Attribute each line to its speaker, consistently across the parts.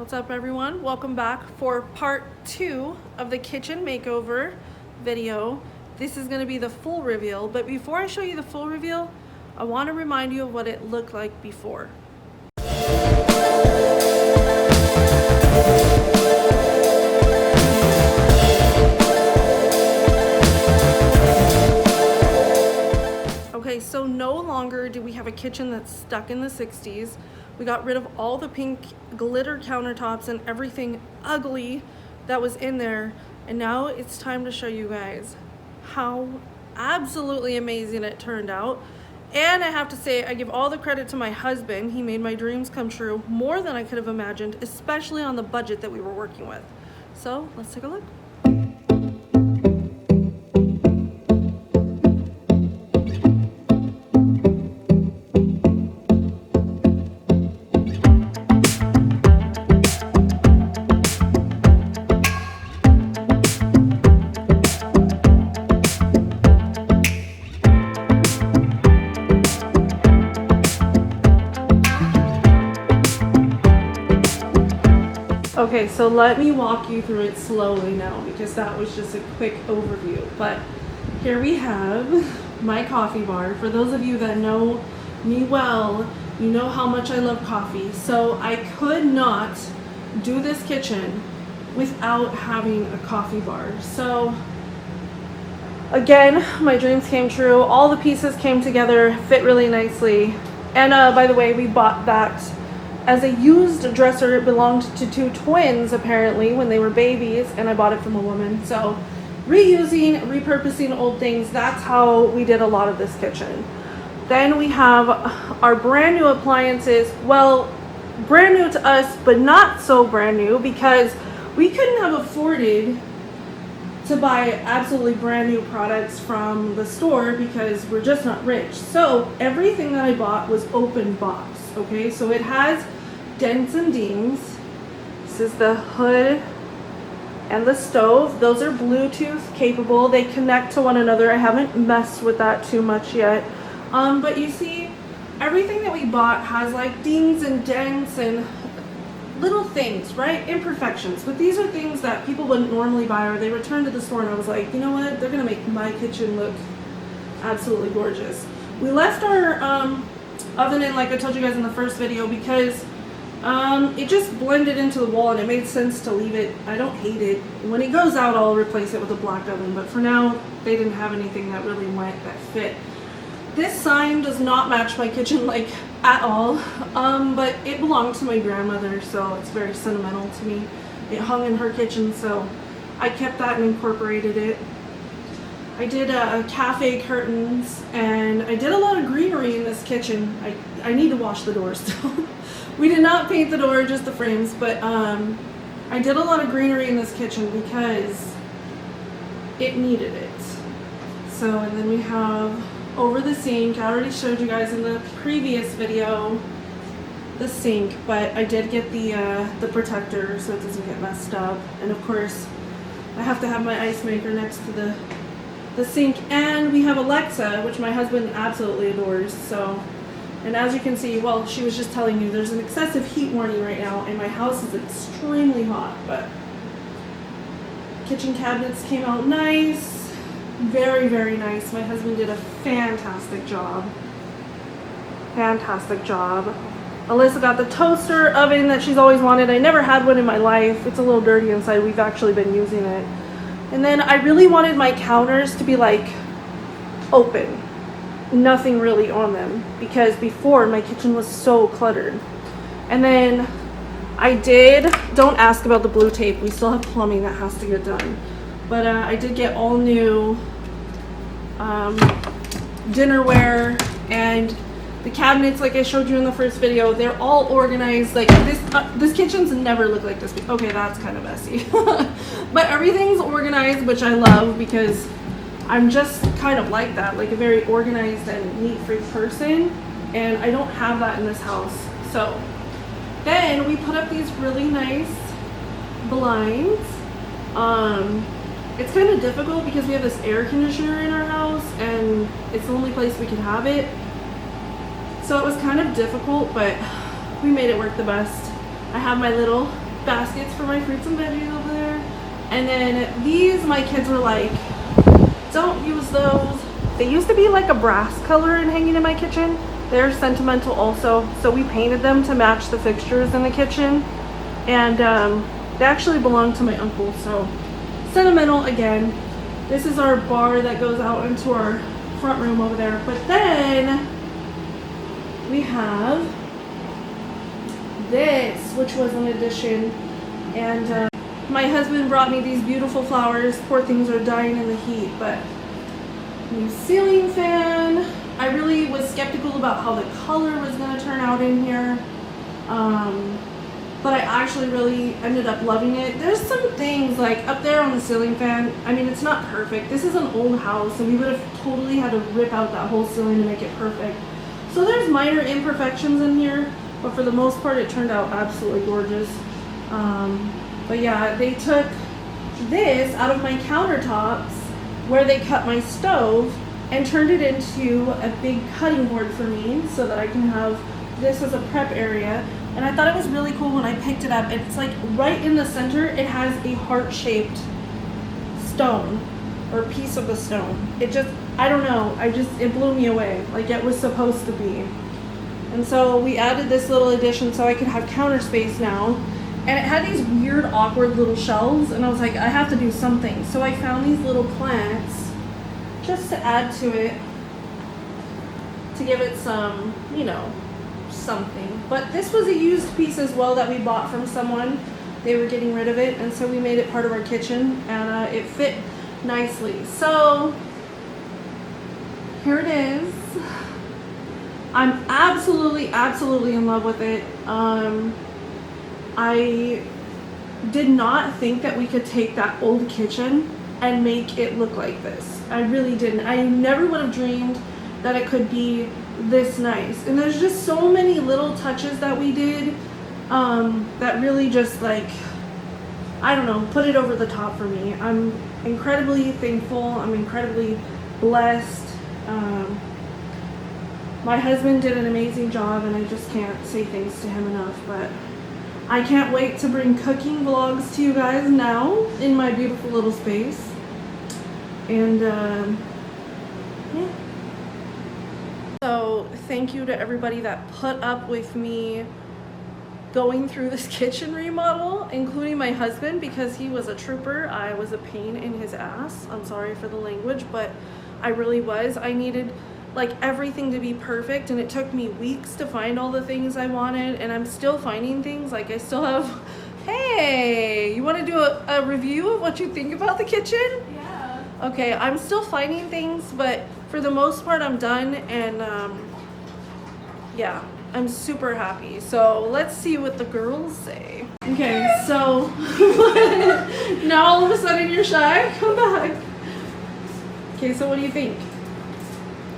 Speaker 1: What's up, everyone? Welcome back for part 2 of the kitchen makeover video. This is going to be the full reveal, but before I show you the full reveal, I want to remind you of what it looked like before. Okay, so no longer do we have a kitchen that's stuck in the 60s. We got rid of all the pink glitter countertops and everything ugly that was in there. And now it's time to show you guys how absolutely amazing it turned out. And I have to say, I give all the credit to my husband. He made my dreams come true more than I could have imagined, especially on the budget that we were working with. So let's take a look. Okay, so let me walk you through it slowly now because that was just a quick overview. But here we have my coffee bar. For those of you that know me well, you know how much I love coffee. So I could not do this kitchen without having a coffee bar. So again, my dreams came true. All the pieces came together, fit really nicely. And by the way, we bought that as a used dresser. It belonged to two twins apparently when they were babies, and I bought it from a woman. So reusing, repurposing old things, that's how we did a lot of this kitchen. Then we have our brand new appliances. Well, brand new to us, but not so brand new because we couldn't have afforded to buy absolutely brand new products from the store because we're just not rich. So everything that I bought was open box. Okay, so it has dents and dings. This is the hood and the stove. Those are Bluetooth capable. They connect to one another. I haven't messed with that too much yet. But you see, everything that we bought has like dings and dents and little things, right? Imperfections. But these are things that people wouldn't normally buy, or they return to the store, and I was like, you know what? They're gonna make my kitchen look absolutely gorgeous. We left our oven in, like I told you guys in the first video, because it just blended into the wall and it made sense to leave it. I don't hate it. When it goes out, I'll replace it with a black oven, but for now they didn't have anything that really went that fit. This sign does not match my kitchen like at all, but it belonged to my grandmother, so it's very sentimental to me. It hung in her kitchen, so I kept that and incorporated it. I did cafe curtains, and I did a lot of greenery in this kitchen. I need to wash the doors still. We did not paint the door, just the frames, but I did a lot of greenery in this kitchen because it needed it. So, and then we have over the sink, I already showed you guys in the previous video the sink, but I did get the protector so it doesn't get messed up. And of course, I have to have my ice maker next to the sink, and we have Alexa, which my husband absolutely adores. So, and as you can see, well, she was just telling you there's an excessive heat warning right now and my house is extremely hot, but kitchen cabinets came out nice, very, very nice. My husband did a fantastic job. Alyssa got the toaster oven that she's always wanted. I never had one in my life. It's a little dirty inside. We've actually been using it. And then I really wanted my counters to be like open, nothing really on them, because before my kitchen was so cluttered. And then I did, don't ask about the blue tape, we still have plumbing that has to get done, but I did get all new dinnerware, and the cabinets, like I showed you in the first video, they're all organized. Like this kitchen's never looked like this. Okay, that's kind of messy. But everything's organized, which I love because I'm just kind of like that, like a very organized and neat-free person. And I don't have that in this house. So then we put up these really nice blinds. It's kind of difficult because we have this air conditioner in our house and it's the only place we can have it. So it was kind of difficult, but we made it work the best. I have my little baskets for my fruits and veggies over there. And then these, my kids were like, don't use those. They used to be like a brass color and hanging in my kitchen. They're sentimental also, so we painted them to match the fixtures in the kitchen. And they actually belong to my uncle, so sentimental again. This is our bar that goes out into our front room over there. But then we have this, which was an addition. And my husband brought me these beautiful flowers. Poor things are dying in the heat, but new ceiling fan. I really was skeptical about how the color was going to turn out in here. But I actually really ended up loving it. There's some things like up there on the ceiling fan. I mean, it's not perfect. This is an old house and we would have totally had to rip out that whole ceiling to make it perfect. So there's minor imperfections in here, but for the most part it turned out absolutely gorgeous. But yeah, they took this out of my countertops where they cut my stove and turned it into a big cutting board for me so that I can have this as a prep area. And I thought it was really cool when I picked it up. It's like right in the center, it has a heart-shaped stone or piece of the stone. It just, I don't know, it blew me away. Like it was supposed to be. And so we added this little addition so I could have counter space now. And it had these weird, awkward little shelves, and I was like, I have to do something. So I found these little plants just to add to it, to give it some, you know, something. But this was a used piece as well that we bought from someone. They were getting rid of it, and so we made it part of our kitchen, and it fit nicely. So here it is. I'm absolutely in love with it. I did not think that we could take that old kitchen and make it look like this. I really didn't. I never would have dreamed that it could be this nice. And there's just so many little touches that we did that really just like, I don't know, put it over the top for me. I'm incredibly thankful. I'm incredibly blessed. My husband did an amazing job, and I just can't say thanks to him enough. But I can't wait to bring cooking vlogs to you guys now in my beautiful little space. And yeah. So thank you to everybody that put up with me going through this kitchen remodel, including my husband, because he was a trooper. I was a pain in his ass. I'm sorry for the language, but I really was. I needed like everything to be perfect, and it took me weeks to find all the things I wanted, and I'm still finding things. Like I still have, hey, you want to do a review of what you think about the kitchen?
Speaker 2: Yeah.
Speaker 1: Okay, I'm still finding things, but for the most part I'm done, and yeah, I'm super happy. So let's see what the girls say. Okay, so now all of a sudden you're shy? Come back. Okay, so what do you think?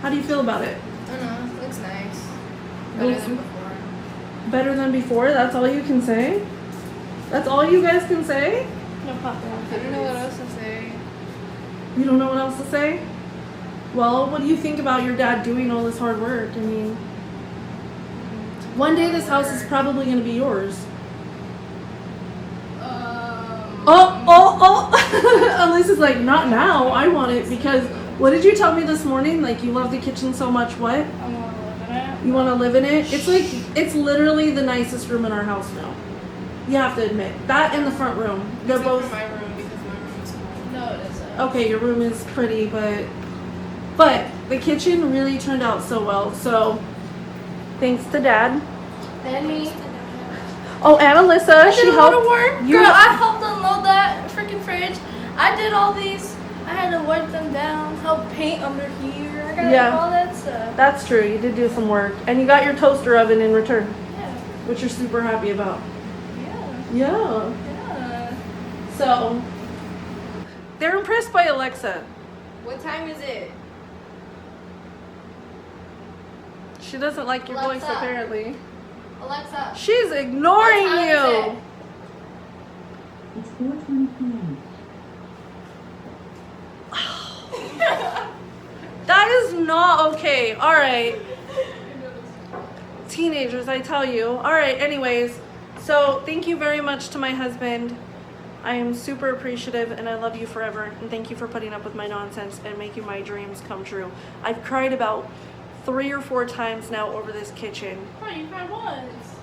Speaker 1: How do you feel about it?
Speaker 2: I don't know, it looks nice. Better than before.
Speaker 1: Better than before? That's all you can say? That's all you guys can say?
Speaker 2: No, Papa. I don't know what else to say.
Speaker 1: You don't know what else to say? Well, what do you think about your dad doing all this hard work? I mean, one day this house is probably going to be yours. Elise is like, not now. I want it because, what did you tell me this morning? Like, you love the kitchen so much. What?
Speaker 2: I want to live in it.
Speaker 1: You want to live in it? It's like, it's literally the nicest room in our house now. You have to admit. That and the front room. They're
Speaker 2: Except
Speaker 1: both.
Speaker 2: for my room, because my room is small. No, it isn't.
Speaker 1: Okay, your room is pretty, but the kitchen really turned out so well. So, thanks to Dad.
Speaker 2: And me.
Speaker 1: Oh, and Alyssa, she helped.
Speaker 2: to work. Girl, I helped unload that freaking fridge. I did all these. I had to wipe them down, help paint under here. I got
Speaker 1: Yeah.
Speaker 2: all that stuff.
Speaker 1: That's true. You did do some work, and you got your toaster oven in return,
Speaker 2: Yeah.
Speaker 1: which you're super happy about.
Speaker 2: Yeah.
Speaker 1: Yeah.
Speaker 2: Yeah.
Speaker 1: So, they're impressed by Alexa.
Speaker 2: What time is it?
Speaker 1: She doesn't like your voice,
Speaker 2: Alexa.
Speaker 1: apparently.
Speaker 2: Alexa.
Speaker 1: She's ignoring
Speaker 2: What time
Speaker 1: you.
Speaker 2: is it?
Speaker 3: It's 4:20 p.m.
Speaker 1: That is not okay. All right. Teenagers, I tell you. All right, anyways. So thank you very much to my husband. I am super appreciative and I love you forever. And thank you for putting up with my nonsense and making my dreams come true. I've cried about 3 or 4 times now over this kitchen.
Speaker 2: Oh, you cried once.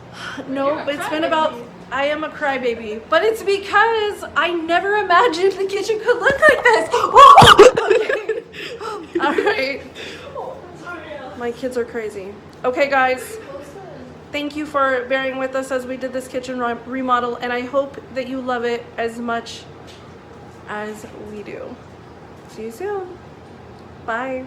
Speaker 1: No,
Speaker 2: You're a
Speaker 1: but it's been about,
Speaker 2: crybaby.
Speaker 1: I am a crybaby. But it's because I never imagined the kitchen could look like this. Okay. All right.
Speaker 2: Oh, sorry.
Speaker 1: My kids are crazy. Okay, guys. Thank you for bearing with us as we did this kitchen remodel, and I hope that you love it as much as we do. See you soon. Bye.